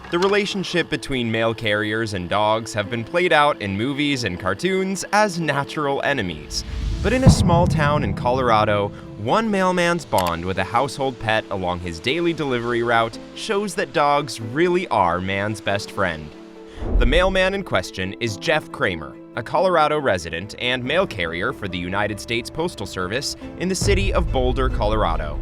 The relationship between mail carriers and dogs have been played out in movies and cartoons as natural enemies. But in a small town in Colorado, one mailman's bond with a household pet along his daily delivery route shows that dogs really are man's best friend. The mailman in question is Jeff Kramer, a Colorado resident and mail carrier for the United States Postal Service in the city of Boulder, Colorado.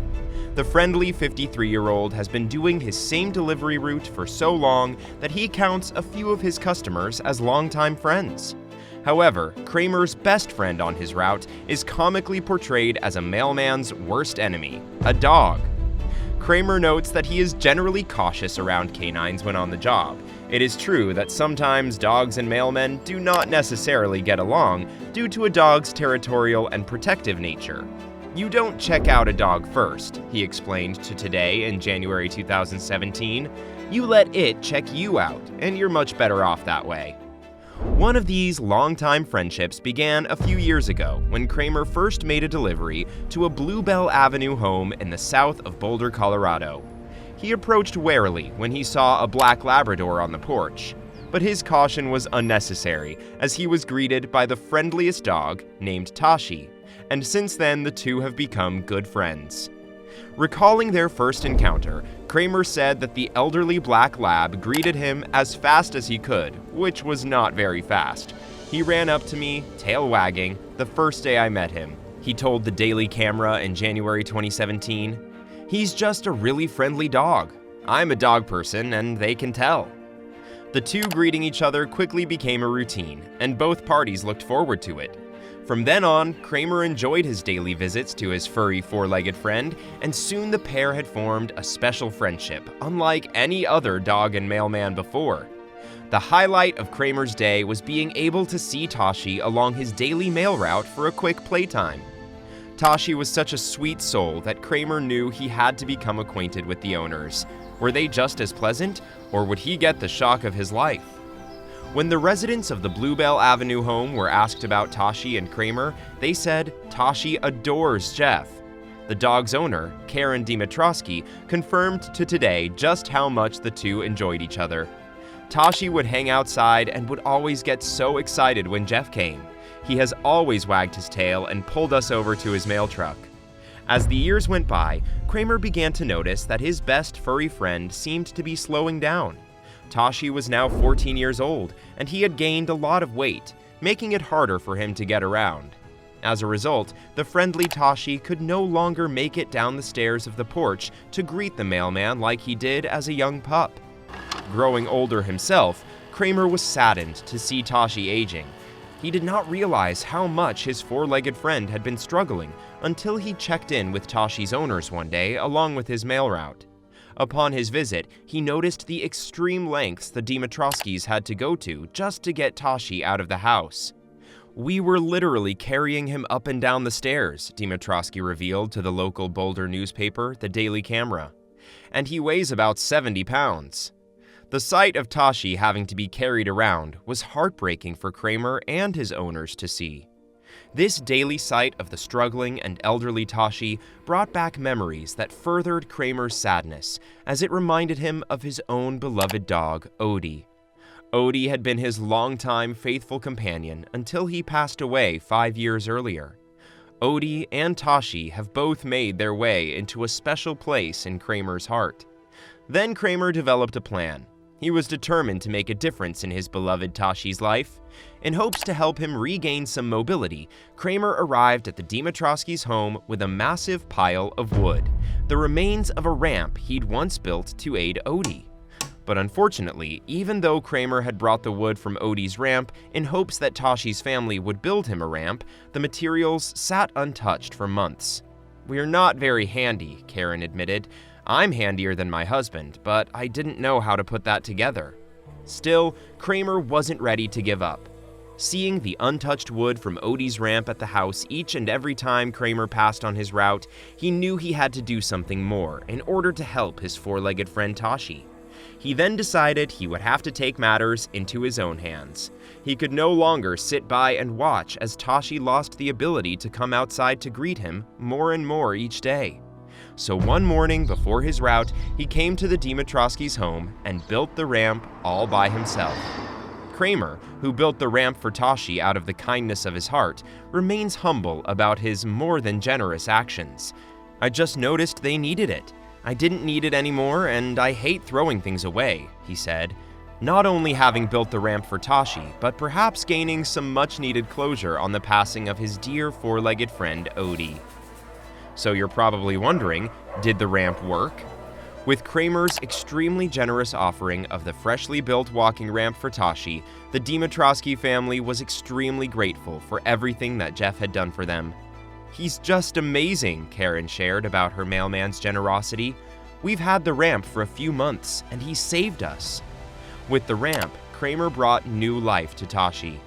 The friendly 53-year-old has been doing his same delivery route for so long that he counts a few of his customers as longtime friends. However, Kramer's best friend on his route is comically portrayed as a mailman's worst enemy, a dog. Kramer notes that he is generally cautious around canines when on the job. It is true that sometimes dogs and mailmen do not necessarily get along due to a dog's territorial and protective nature. "You don't check out a dog first," he explained to Today in January 2017. "You let it check you out, and you're much better off that way." One of these longtime friendships began a few years ago when Kramer first made a delivery to a Bluebell Avenue home in the south of Boulder, Colorado. He approached warily when he saw a black Labrador on the porch, but his caution was unnecessary as he was greeted by the friendliest dog named Tashi, and since then the two have become good friends. Recalling their first encounter, Kramer said that the elderly black lab greeted him as fast as he could, which was not very fast. "He ran up to me, tail wagging, the first day I met him," he told the Daily Camera in January 2017. "He's just a really friendly dog. I'm a dog person, and they can tell." The two greeting each other quickly became a routine, and both parties looked forward to it. From then on, Kramer enjoyed his daily visits to his furry four-legged friend, and soon the pair had formed a special friendship, unlike any other dog and mailman before. The highlight of Kramer's day was being able to see Tashi along his daily mail route for a quick playtime. Tashi was such a sweet soul that Kramer knew he had to become acquainted with the owners. Were they just as pleasant, or would he get the shock of his life? When the residents of the Bluebell Avenue home were asked about Tashi and Kramer, they said Tashi adores Jeff. The dog's owner, Karen Dimitrowski, confirmed to Today just how much the two enjoyed each other. Tashi would hang outside and would always get so excited when Jeff came. He has always wagged his tail and pulled us over to his mail truck. As the years went by, Kramer began to notice that his best furry friend seemed to be slowing down. Tashi was now 14 years old, and he had gained a lot of weight, making it harder for him to get around. As a result, the friendly Tashi could no longer make it down the stairs of the porch to greet the mailman like he did as a young pup. Growing older himself, Kramer was saddened to see Tashi aging. He did not realize how much his four-legged friend had been struggling until he checked in with Tashi's owners one day along with his mail route. Upon his visit, he noticed the extreme lengths the Dimitrowskis had to go to just to get Tashi out of the house. "We were literally carrying him up and down the stairs," Dimitrowski revealed to the local Boulder newspaper, the Daily Camera. "And he weighs about 70 pounds. The sight of Tashi having to be carried around was heartbreaking for Kramer and his owners to see. This daily sight of the struggling and elderly Tashi brought back memories that furthered Kramer's sadness, as it reminded him of his own beloved dog, Odie. Odie had been his longtime faithful companion until he passed away 5 years earlier. Odie and Tashi have both made their way into a special place in Kramer's heart. Then Kramer developed a plan. He was determined to make a difference in his beloved Tashi's life. In hopes to help him regain some mobility, Kramer arrived at the Dimitrowski's home with a massive pile of wood, the remains of a ramp he'd once built to aid Odie. But unfortunately, even though Kramer had brought the wood from Odie's ramp in hopes that Tashi's family would build him a ramp, the materials sat untouched for months. "We're not very handy," Karen admitted. "I'm handier than my husband, but I didn't know how to put that together." Still, Kramer wasn't ready to give up. Seeing the untouched wood from Odie's ramp at the house each and every time Kramer passed on his route, he knew he had to do something more in order to help his four-legged friend Tashi. He then decided he would have to take matters into his own hands. He could no longer sit by and watch as Tashi lost the ability to come outside to greet him more and more each day. So one morning before his route, he came to the Dimitrowski's home and built the ramp all by himself. Kramer, who built the ramp for Tashi out of the kindness of his heart, remains humble about his more than generous actions. "I just noticed they needed it. I didn't need it anymore, and I hate throwing things away," he said, not only having built the ramp for Tashi, but perhaps gaining some much-needed closure on the passing of his dear four-legged friend Odie. So you're probably wondering, did the ramp work? With Kramer's extremely generous offering of the freshly built walking ramp for Tashi, the Dimitrowski family was extremely grateful for everything that Jeff had done for them. "He's just amazing," Karen shared about her mailman's generosity. "We've had the ramp for a few months, and he saved us." With the ramp, Kramer brought new life to Tashi.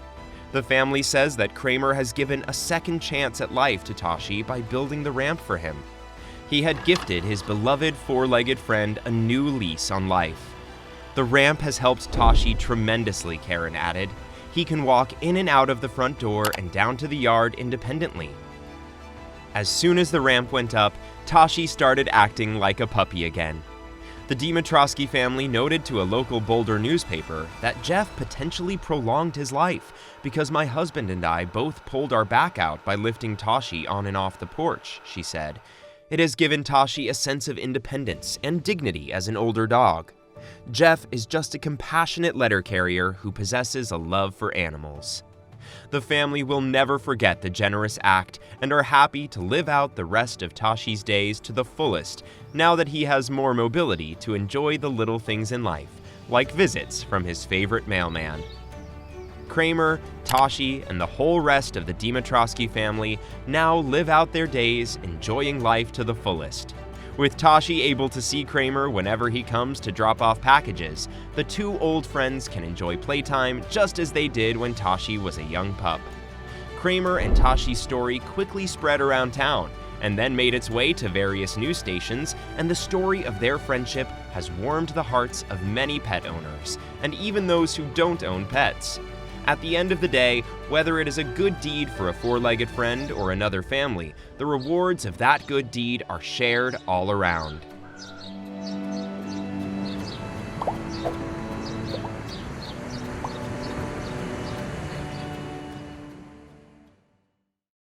The family says that Kramer has given a second chance at life to Tashi by building the ramp for him. He had gifted his beloved four-legged friend a new lease on life. "The ramp has helped Tashi tremendously," Karen added. "He can walk in and out of the front door and down to the yard independently." As soon as the ramp went up, Tashi started acting like a puppy again. The Dimitrowski family noted to a local Boulder newspaper that Jeff potentially prolonged his life because my husband and I both pulled our back out by lifting Tashi on and off the porch, she said. "It has given Tashi a sense of independence and dignity as an older dog. Jeff is just a compassionate letter carrier who possesses a love for animals." The family will never forget the generous act and are happy to live out the rest of Tashi's days to the fullest now that he has more mobility to enjoy the little things in life, like visits from his favorite mailman. Kramer, Tashi, and the whole rest of the Dimitrowski family now live out their days enjoying life to the fullest. With Tashi able to see Kramer whenever he comes to drop off packages, the two old friends can enjoy playtime just as they did when Tashi was a young pup. Kramer and Tashi's story quickly spread around town and then made its way to various news stations, and the story of their friendship has warmed the hearts of many pet owners, and even those who don't own pets. At the end of the day, whether it is a good deed for a four-legged friend or another family, the rewards of that good deed are shared all around.